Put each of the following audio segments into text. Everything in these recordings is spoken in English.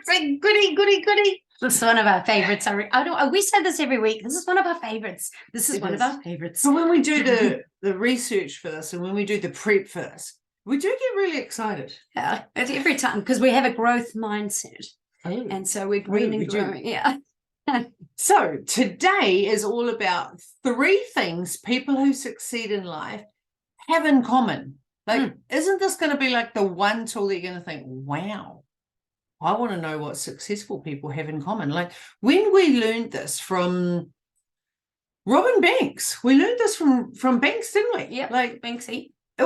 saying goody, goody, goody. This is one of our favorites. We say this every week. This is one of our favorites. This is one of our favorites. So when we do the research for this and when we do the prep for this, we do get really excited. Yeah, every time, because we have a growth mindset. Oh. And so we're growing and growing. Yeah. So today is all about 3 things people who succeed in life have in common. Like, isn't this going to be like the one tool that you're going to think, wow, I want to know what successful people have in common? Like when we learned this from Robin Banks, we learned this from Banks, didn't we? Yeah, like Banksy. It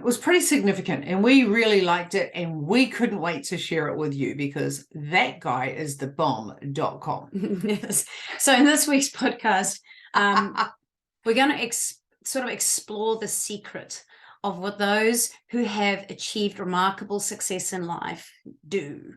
was pretty significant and we really liked it and we couldn't wait to share it with you because that guy is the bomb.com. Yes. So in this week's podcast, we're going to sort of explore the secret of what those who have achieved remarkable success in life do.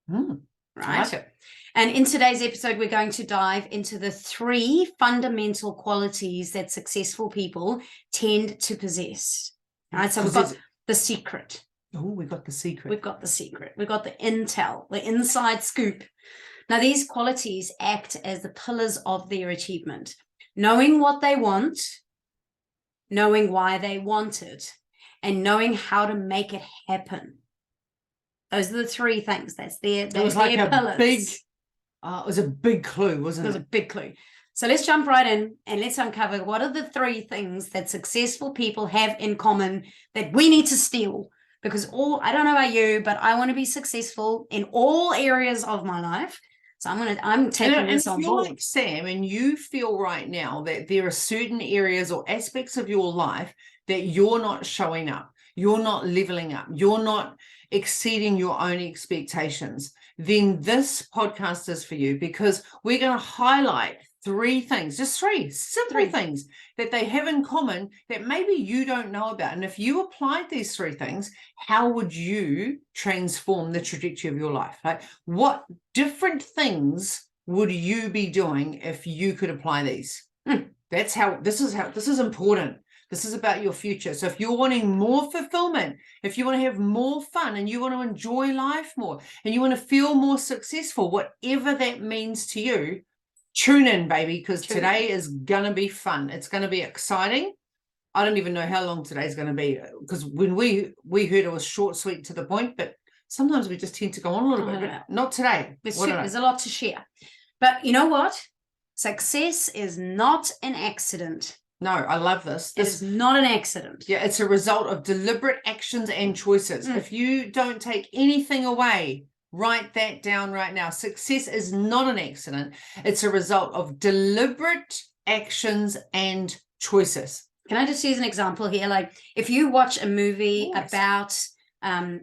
Right? Like it. And in today's episode, we're going to dive into the 3 fundamental qualities that successful people tend to possess. All right, so we've got the secret. Oh, we've got the secret. We've got the secret. We've got the intel, the inside scoop. Now, these qualities act as the pillars of their achievement. Knowing what they want, knowing why they want it, and knowing how to make it happen. Those are the 3 things. That's their pillars. It was a big clue, wasn't it? It was a big clue. So let's jump right in and let's uncover what are the 3 things that successful people have in common that we need to steal. Because I don't know about you, but I want to be successful in all areas of my life. So I'm taking this on board. Like Sam, and you feel right now that there are certain areas or aspects of your life that you're not showing up, you're not leveling up, you're not exceeding your own expectations, then this podcast is for you because we're going to highlight 3 things, just 3 simple things that they have in common that maybe you don't know about. And if you applied these 3 things, how would you transform the trajectory of your life? Like, what different things would you be doing if you could apply these? This is important. This is about your future. So if you're wanting more fulfillment, if you want to have more fun and you want to enjoy life more and you want to feel more successful, whatever that means to you, tune in, baby, because today is going to be fun. It's going to be exciting. I don't even know how long today's going to be because when we heard it was short, sweet, to the point, but sometimes we just tend to go on a little bit. But not today. There's a lot to share. But you know what? Success is not an accident. No, I love this. This is not an accident. Yeah, it's a result of deliberate actions and choices. If you don't take anything away, write that down right now. Success is not an accident. It's a result of deliberate actions and choices. Can I just use an example here? Like if you watch a movie about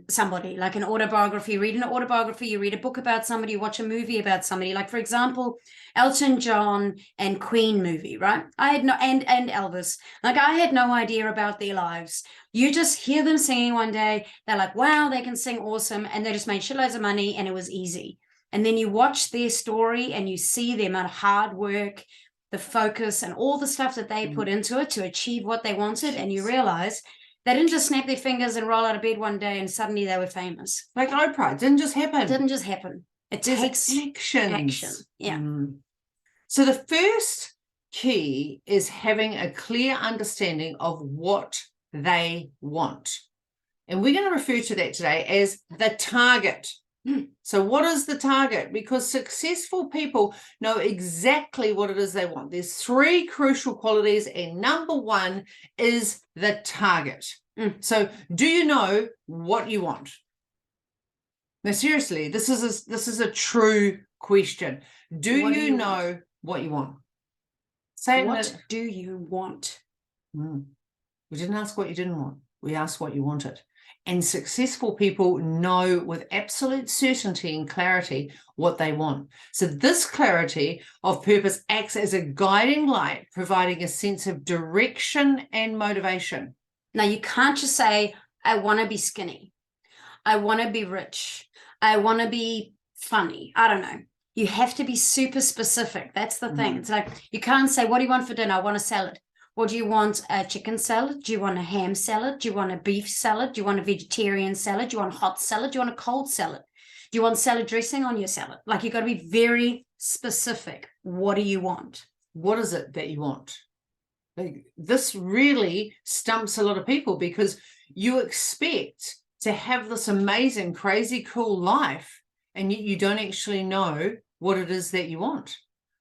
somebody, like an autobiography, read an autobiography, you read a book about somebody, you watch a movie about somebody, like for example, Elton John and Queen movie, right? And Elvis, like I had no idea about their lives. You just hear them singing one day, they're like, wow, they can sing awesome, and they just made shitloads of money and it was easy. And then you watch their story and you see the amount of hard work, the focus and all the stuff that they put into it to achieve what they wanted, and you realize they didn't just snap their fingers and roll out of bed one day and suddenly they were famous. Like Oprah, it didn't just happen. It didn't just happen. It takes action. Yeah. So the first key is having a clear understanding of what they want. And we're going to refer to that today as the target. So what is the target? Because successful people know exactly what it is they want. There's 3 crucial qualities, and number 1 is the target. So do you know what you want? Now, seriously, this is a true question. Do you know what you want? Say what do you want? We didn't ask what you didn't want. We asked what you wanted. And successful people know with absolute certainty and clarity what they want. So this clarity of purpose acts as a guiding light, providing a sense of direction and motivation. Now, you can't just say, I want to be skinny. I want to be rich. I want to be funny. I don't know. You have to be super specific. That's the thing. It's like, you can't say, what do you want for dinner? I want a salad. Or do you want a chicken salad? Do you want a ham salad? Do you want a beef salad? Do you want a vegetarian salad? Do you want hot salad? Do you want a cold salad? Do you want salad dressing on your salad? Like, you've got to be very specific. What do you want? What is it that you want? Like, this really stumps a lot of people, because you expect to have this amazing, crazy, cool life, and yet you don't actually know what it is that you want.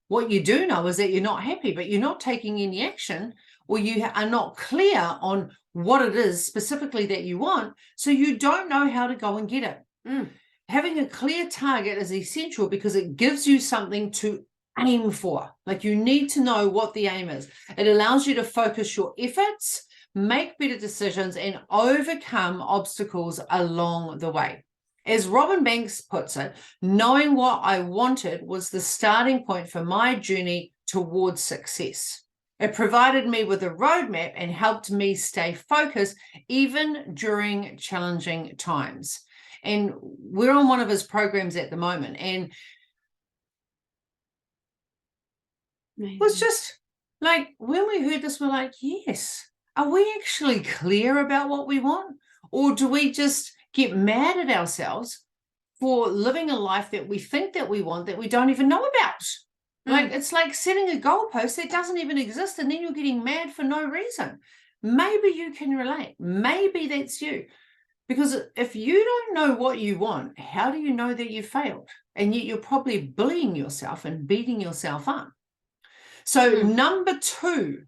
What you do know is that you're not happy, but you're not taking any action, or you are not clear on what it is specifically that you want, so you don't know how to go and get it. Having a clear target is essential, because it gives you something to aim for. Like, you need to know what the aim is. It allows you to focus your efforts, make better decisions, and overcome obstacles along the way. As Robin Banks puts it, knowing what I wanted was the starting point for my journey towards success. It provided me with a roadmap and helped me stay focused even during challenging times. And we're on one of his programs at the moment, and it was just like, when we heard this, we're like, yes, are we actually clear about what we want? Or do we just get mad at ourselves for living a life that we think that we want, that we don't even know about? Like, it's like setting a goalpost that doesn't even exist, and then you're getting mad for no reason. Maybe you can relate. Maybe that's you. Because if you don't know what you want, how do you know that you failed? And yet you're probably bullying yourself and beating yourself up. So number 2,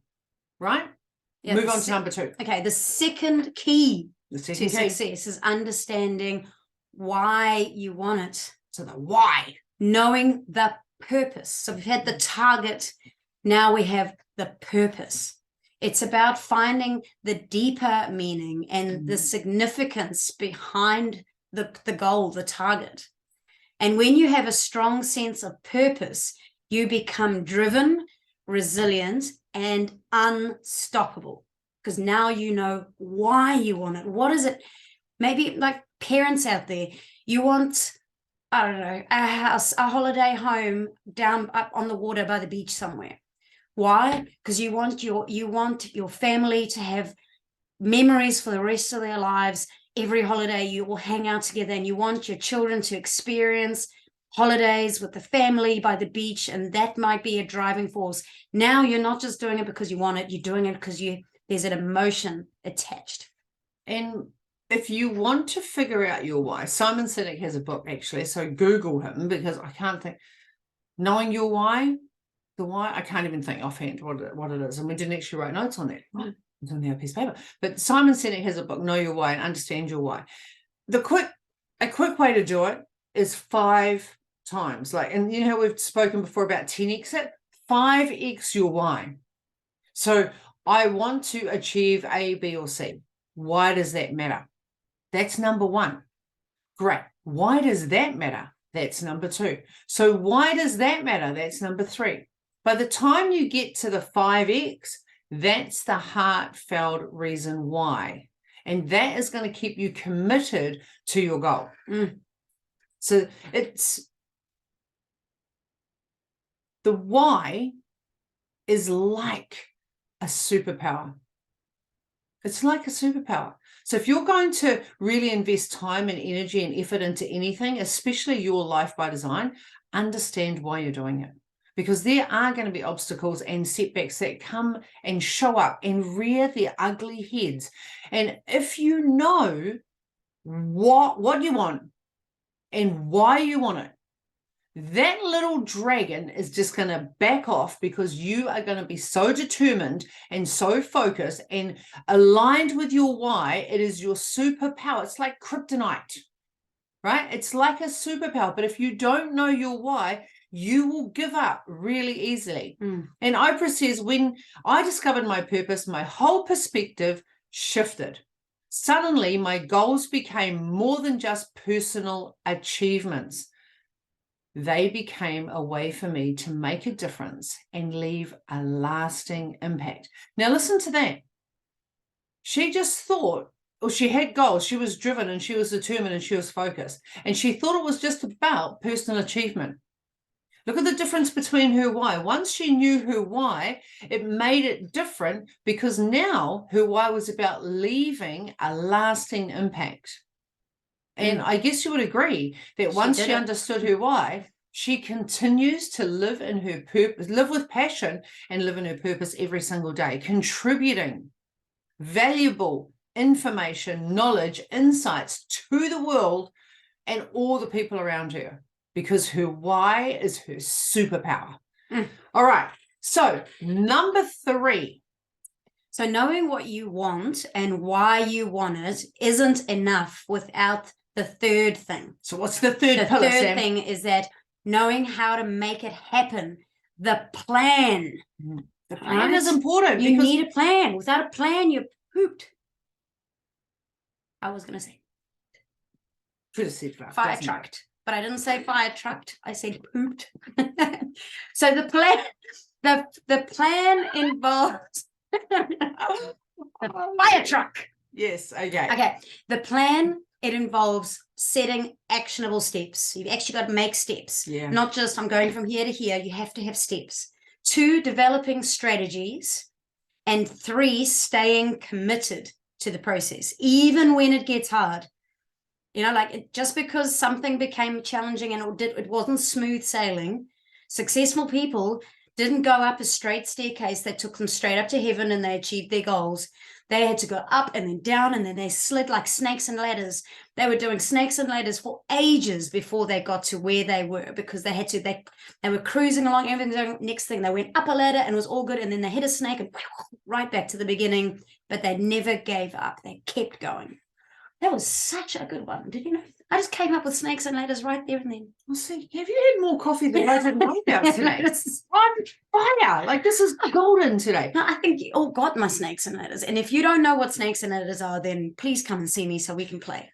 right? Yeah, Move on to number 2. Okay, the second key The to second key. success is understanding why you want it. So the why. Knowing the purpose. So we've had the target, now we have the purpose. It's about finding the deeper meaning and the significance behind the goal, the target. And when you have a strong sense of purpose, you become driven, resilient, and unstoppable, because now you know why you want it. What is it? Maybe, like parents out there, you want, I don't know, a house, a holiday home down up on the water by the beach somewhere. Why? Because you want your family to have memories for the rest of their lives. Every holiday you will hang out together, and you want your children to experience holidays with the family by the beach, and that might be a driving force. Now you're not just doing it because you want it, you're doing it because there's an emotion attached. And if you want to figure out your why, Simon Sinek has a book, actually, so Google him, because I can't think. Knowing your why, the why, I can't even think offhand what it is, and we didn't actually write notes on that. It's on the piece of paper. But Simon Sinek has a book, Know Your Why and Understand Your Why. A quick way to do it is 5 times. Like, and you know how we've spoken before about 10x it? 5x your why. So I want to achieve A, B, or C. Why does that matter? That's number 1. Great. Why does that matter? That's number 2. So why does that matter? That's number 3. By the time you get to the 5x, that's the heartfelt reason why. And that is going to keep you committed to your goal. So it's the why is like a superpower. It's like a superpower. So if you're going to really invest time and energy and effort into anything, especially your life by design, understand why you're doing it. Because there are going to be obstacles and setbacks that come and show up and rear their ugly heads. And if you know what you want and why you want it, that little dragon is just going to back off, because you are going to be so determined and so focused and aligned with your why. It is your superpower. It's like kryptonite, right? It's like a superpower. But if you don't know your why, you will give up really easily. And Oprah says, when I discovered my purpose, my whole perspective shifted. Suddenly, my goals became more than just personal achievements. They became a way for me to make a difference and leave a lasting impact. Now, listen to that. She just thought, or she had goals, she was driven and she was determined and she was focused. And she thought it was just about personal achievement. Look at the difference between her why. Once she knew her why, it made it different because now her why was about leaving a lasting impact. And I guess you would agree that once she understood her why, she continues to live in her purpose, live with passion and live in her purpose every single day, contributing valuable information, knowledge, insights to the world and all the people around her, because her why is her superpower. All right. So number 3. So knowing what you want and why you want it isn't enough without the third thing. So what's the third pillar, The third Sam? thing is that knowing how to make it happen. The plan. The plan is important. You need a plan. Without a plan, you're pooped. I was going to say fire trucked, but I didn't say fire trucked. I said pooped. So the plan involves fire truck. Yes. Okay. Okay. The plan, it involves setting actionable steps. You've actually got to make steps. Yeah. Not just I'm going from here to here. You have to have steps. 2, developing strategies. And 3, staying committed to the process, even when it gets hard. You know, like just because something became challenging and it wasn't smooth sailing, successful people didn't go up a straight staircase that took them straight up to heaven and they achieved their goals. They had to go up and then down, and then they slid like snakes and ladders. They were doing snakes and ladders for ages before they got to where they were, because they had to, they were cruising along, everything. Next thing, they went up a ladder and it was all good, and then they hit a snake and right back to the beginning, but they never gave up. They kept going. That was such a good one. Did you know? I just came up with snakes and ladders right there and then. Well, see, have you had more coffee than I did know about today? It's on fire. Like, this is golden today. No, I think you all got my snakes and ladders. And if you don't know what snakes and ladders are, then please come and see me so we can play.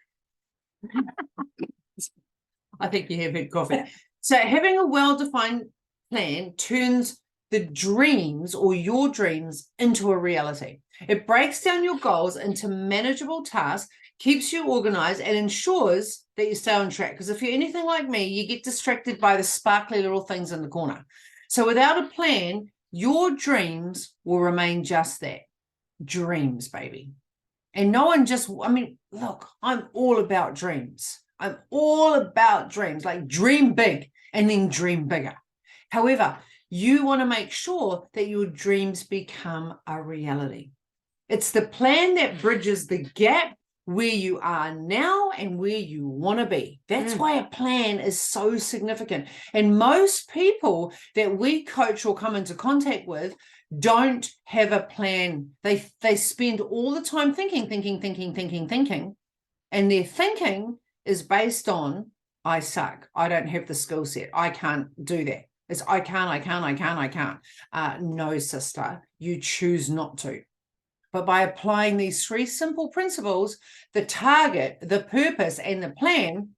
I think you have had coffee. So having a well-defined plan turns the dreams or your dreams into a reality. It breaks down your goals into manageable tasks, keeps you organized, and ensures that you stay on track. Because if you're anything like me, you get distracted by the sparkly little things in the corner. So without a plan, your dreams will remain just that, dreams, baby. And no one just, I mean, look, I'm all about dreams. I'm all about dreams, like dream big and then dream bigger. However, you want to make sure that your dreams become a reality. It's the plan that bridges the gap where you are now and where you want to be. That's why a plan is so significant. And most people that we coach or come into contact with don't have a plan. They spend all the time thinking. And their thinking is based on, I suck. I don't have the skill set. I can't do that. It's I can't. No, sister, you choose not to. But by applying these 3 simple principles, the target, the purpose, and the plan,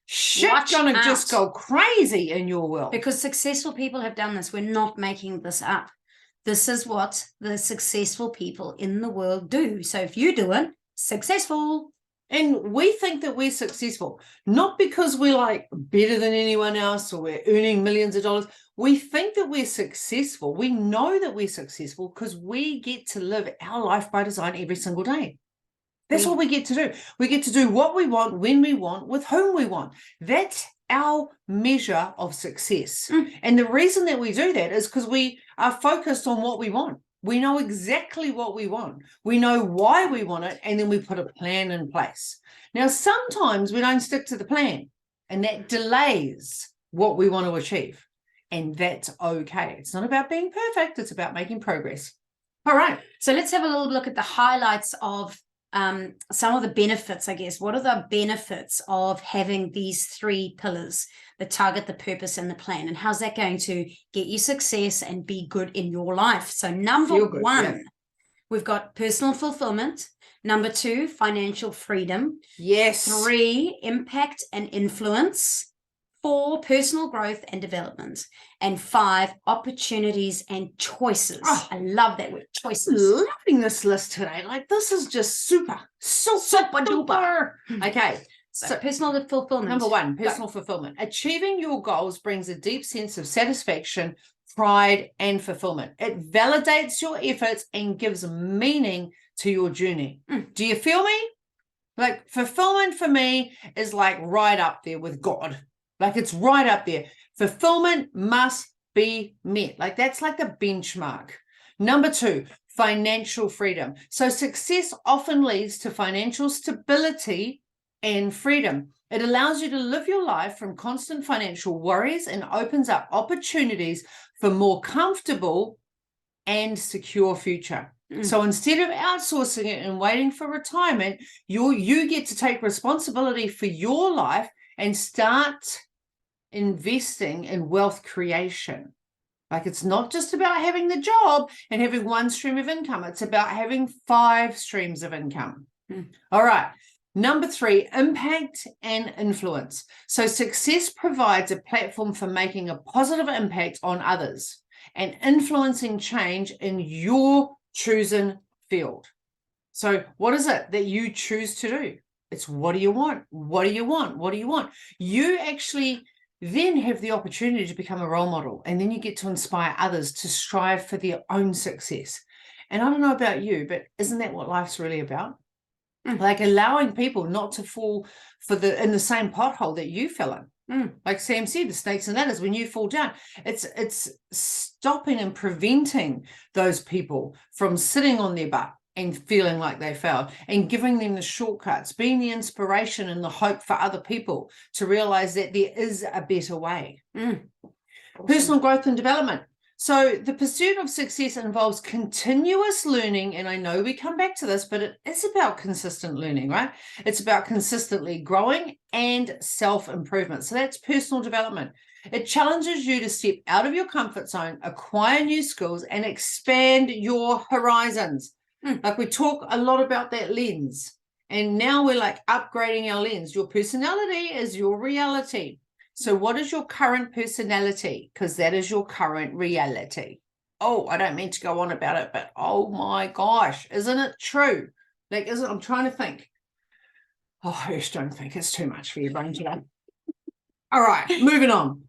shit's gonna just go crazy in your world. Because successful people have done this. We're not making this up. This is what the successful people in the world do. So if you do it, successful. And we think that we're successful, not because we're like better than anyone else or we're earning millions of dollars. We think that we're successful. We know that we're successful because we get to live our life by design every single day. That's what we get to do. We get to do what we want, when we want, with whom we want. That's our measure of success. And the reason that we do that is because we are focused on what we want. We know exactly what we want. We know why we want it, and then we put a plan in place. Now, sometimes we don't stick to the plan, and that delays what we want to achieve. And that's okay. It's not about being perfect. It's about making progress. All right. So let's have a little look at the highlights of some of the benefits, I guess. What are the benefits of having these 3 pillars, the target, the purpose, and the plan? And how's that going to get you success and be good in your life? So number 1, we've got personal fulfillment. Number 2, financial freedom. Yes. 3, impact and influence. 4, personal growth and development. And 5, opportunities and choices. Oh, I love that word, choices. Loving this list today. Like, this is just super duper. Okay, So personal fulfillment. Number one, personal fulfillment. Achieving your goals brings a deep sense of satisfaction, pride, and fulfillment. It validates your efforts and gives meaning to your journey. Do you feel me? Like, fulfillment for me is like right up there with God. Like, it's right up there. Fulfillment must be met. Like, that's like the benchmark. Number two, financial freedom. So success often leads to financial stability and freedom. It allows you to live your life from constant financial worries and opens up opportunities for more comfortable and secure future. So instead of outsourcing it and waiting for retirement, you get to take responsibility for your life and start investing in wealth creation. Like, it's not just about having the job and having one stream of income. It's about having 5 streams of income. All right. Number 3, impact and influence. So success provides a platform for making a positive impact on others and influencing change in your chosen field. So what is it that you choose to do? It's what do you want? What do you want? What do you want? You actually then have the opportunity to become a role model, and then you get to inspire others to strive for their own success. And I don't know about you, but isn't that what life's really about? Like, allowing people not to fall in the same pothole that you fell in. Like Sam said, the snakes and ladders, when you fall down, it's stopping and preventing those people from sitting on their butt and feeling like they failed, and giving them the shortcuts, being the inspiration and the hope for other people to realize that there is a better way. Awesome. Personal growth and development. So the pursuit of success involves continuous learning, and I know we come back to this, but it is about consistent learning, right? It's about consistently growing and self-improvement. So that's personal development. It challenges you to step out of your comfort zone, acquire new skills, and expand your horizons. Like, we talk a lot about that lens, and now we're like upgrading our lens. Your personality is your reality. So what is your current personality? Because that is your current reality. Oh, I don't mean to go on about it, but oh my gosh, isn't it true? Like, I'm trying to think. Oh, I just don't think it's too much for your brain today. All right, moving on.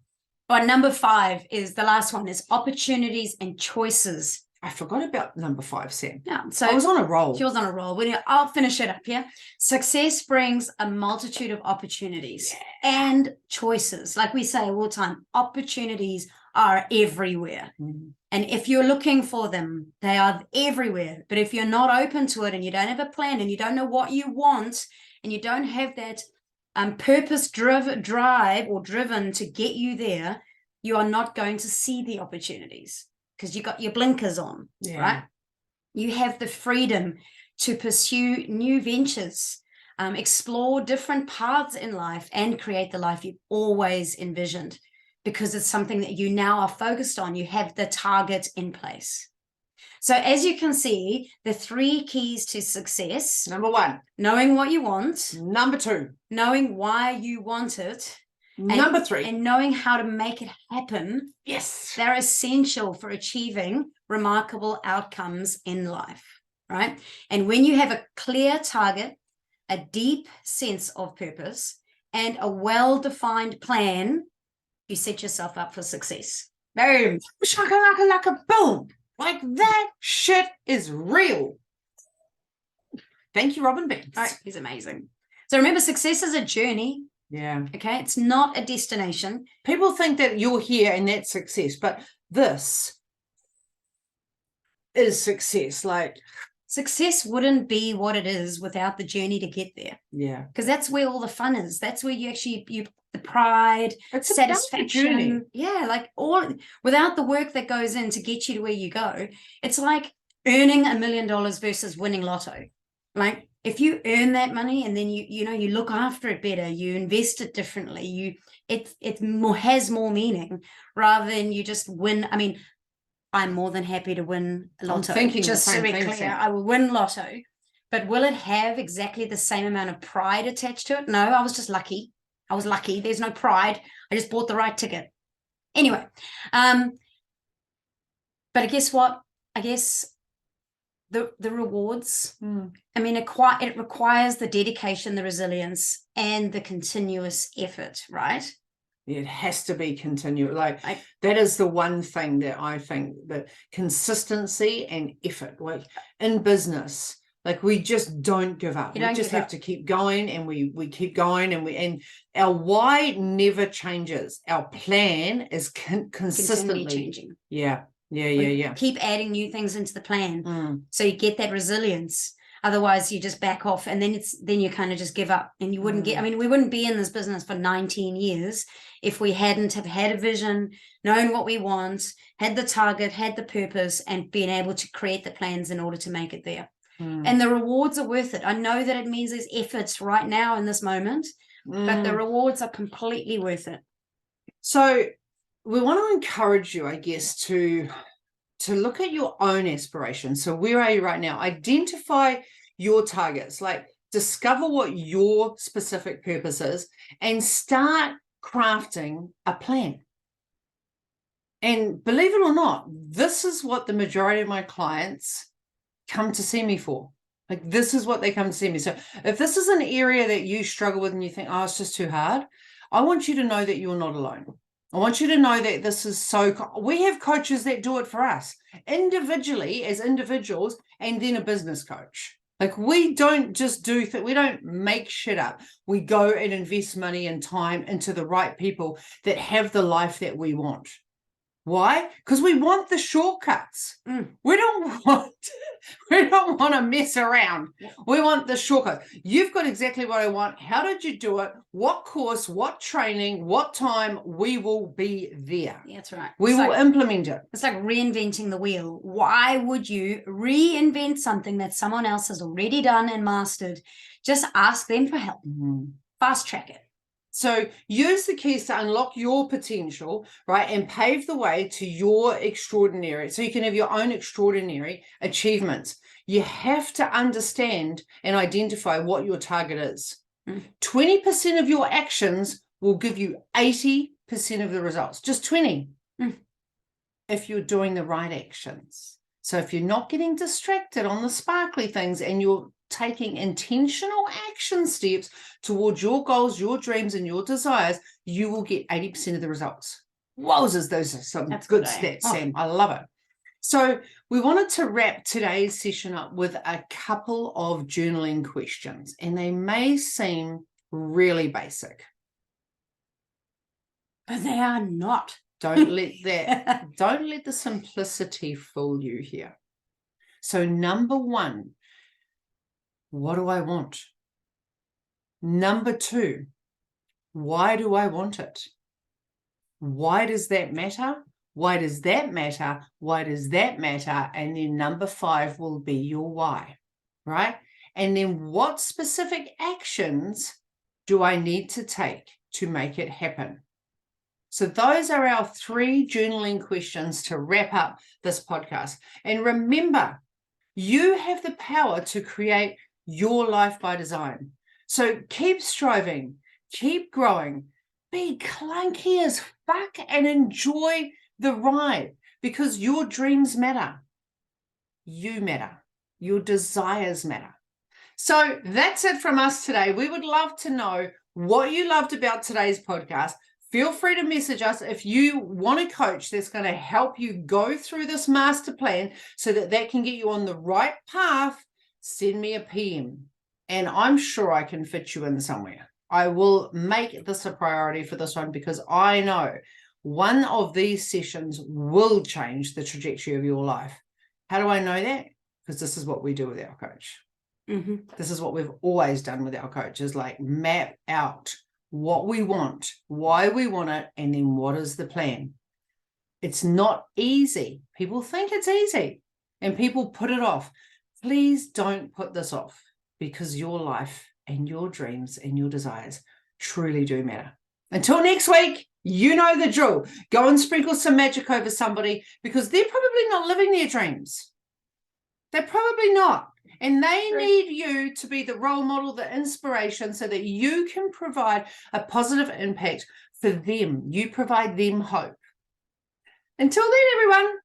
But number 5 is the last one, is opportunities and choices. I forgot about number 5, Sam. Yeah, so I was on a roll. She was on a roll. I'll finish it up here. Success brings a multitude of opportunities and choices. Like we say all the time, opportunities are everywhere. And if you're looking for them, they are everywhere. But if you're not open to it, and you don't have a plan, and you don't know what you want, and you don't have that purpose-driven to get you there, you are not going to see the opportunities, because you got your blinkers on, right? You have the freedom to pursue new ventures, explore different paths in life, and create the life you've always envisioned, because it's something that you now are focused on. You have the target in place. So as you can see, the 3 keys to success. Number 1, knowing what you want. Number 2, knowing why you want it. Number 3, and knowing how to make it happen. Yes. They're essential for achieving remarkable outcomes in life, right? And when you have a clear target, a deep sense of purpose, and a well-defined plan, you set yourself up for success. Boom. Shaka-laka-laka, boom. Like, that shit is real. Thank you, Robin Banks. All right, he's amazing. So remember, success is a journey. Yeah. Okay, it's not a destination. People think that you're here and that's success, but this is success. Like, success wouldn't be what it is without the journey to get there. Yeah. Because that's where all the fun is. That's where you the pride, it's satisfaction. Yeah, like without the work that goes in to get you to where you go, it's like earning $1 million versus winning lotto. Like, if you earn that money and then you look after it better, you invest it differently, it has more meaning rather than you just win. I mean, I'm more than happy to win lotto. I'm thinking just the same to be thing, clear, Sam. I will win lotto, but will it have exactly the same amount of pride attached to it? No, I was just lucky. I was lucky. There's no pride. I just bought the right ticket. Anyway, but guess what? I guess the rewards. I mean, it requires the dedication, the resilience, and the continuous effort, right? It has to be continual. That is the one thing that I think, that consistency and effort, like in business, like we just don't give up. We just have to keep going, and we keep going, and our why never changes. Our plan is consistently changing. Yeah. Keep adding new things into the plan, so you get that resilience. Otherwise, you just back off, and then you kind of just give up, and you wouldn't get. I mean, we wouldn't be in this business for 19 years if we hadn't have had a vision, known what we want, had the target, had the purpose, and been able to create the plans in order to make it there. And the rewards are worth it. I know that it means there's efforts right now in this moment, but the rewards are completely worth it. So we want to encourage you, I guess, to look at your own aspirations. So where are you right now? Identify your targets, like discover what your specific purpose is, and start crafting a plan. And believe it or not, this is what the majority of my clients come to see me for. Like, this is what they come to see me. So if this is an area that you struggle with and you think, oh, it's just too hard, I want you to know that you're not alone. I want you to know that this is we have coaches that do it for us individually, as individuals, and then a business coach. Like, we don't just we don't make shit up. We go and invest money and time into the right people that have the life that we want. Why? Because we want the shortcuts. We don't want to mess around. We want the shortcuts. You've got exactly what I want. How did you do it? What course, what training, what time? We will be there. Yeah, that's right. We will implement it. It's like reinventing the wheel. Why would you reinvent something that someone else has already done and mastered? Just ask them for help. Fast track it. So use the keys to unlock your potential, right, and pave the way to your extraordinary, so you can have your own extraordinary achievements. You have to understand and identify what your target is. 20% of your actions will give you 80% of the results, just 20, if you're doing the right actions. So if you're not getting distracted on the sparkly things, and you're taking intentional action steps towards your goals, your dreams, and your desires, you will get 80% of the results. Wowzers, those are some good stats, Sam. I love it. So we wanted to wrap today's session up with a couple of journaling questions, and they may seem really basic, but they are not. Don't let the simplicity fool you here. So number 1, what do I want? Number 2, why do I want it? Why does that matter? Why does that matter? Why does that matter? And then number 5 will be your why, right? And then what specific actions do I need to take to make it happen? So those are our 3 journaling questions to wrap up this podcast. And remember, you have the power to create your life by design. So keep striving, keep growing, be clunky as fuck, and enjoy the ride, because your dreams matter. You matter. Your desires matter. So that's it from us today. We would love to know what you loved about today's podcast. Feel free to message us if you want a coach that's going to help you go through this master plan so that can get you on the right path. Send me a PM, and I'm sure I can fit you in somewhere. I will make this a priority for this one, because I know one of these sessions will change the trajectory of your life. How do I know that? Because this is what we do with our coach. This is what we've always done with our coaches, like map out what we want, why we want it, and then what is the plan. It's not easy. People think it's easy, and people put it off. Please don't put this off, because your life and your dreams and your desires truly do matter. Until next week, you know the drill. Go and sprinkle some magic over somebody, because they're probably not living their dreams. They're probably not. And they need you to be the role model, the inspiration, so that you can provide a positive impact for them. You provide them hope. Until then, everyone,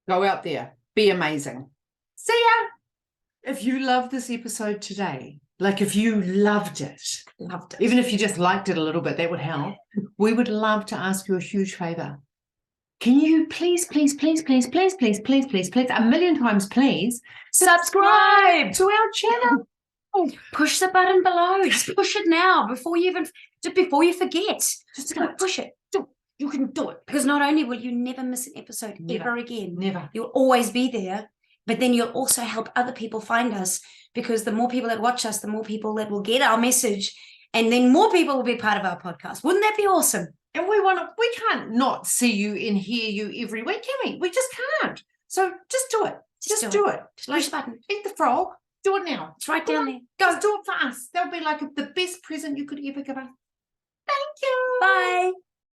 go out there. Be amazing. See ya. If you love this episode today, like if you loved it, even if you just liked it a little bit, that would help. We would love to ask you a huge favor. Can you please, a million times, please, subscribe to our channel. Push the button below. Just push it now before you forget. Just go push it. You can do it. Because not only will you never miss an episode Never. ever again, Never. you'll always be there, but then you'll also help other people find us, because the more people that watch us, the more people that will get our message, and then more people will be part of our podcast. Wouldn't that be awesome? And we can't not see you and hear you every week, can we? We just can't. So just do it. Just do it. Just push the button. Eat the frog. Do it now. It's right down there. Go do it for us. That would be like the best present you could ever give us. Thank you. Bye.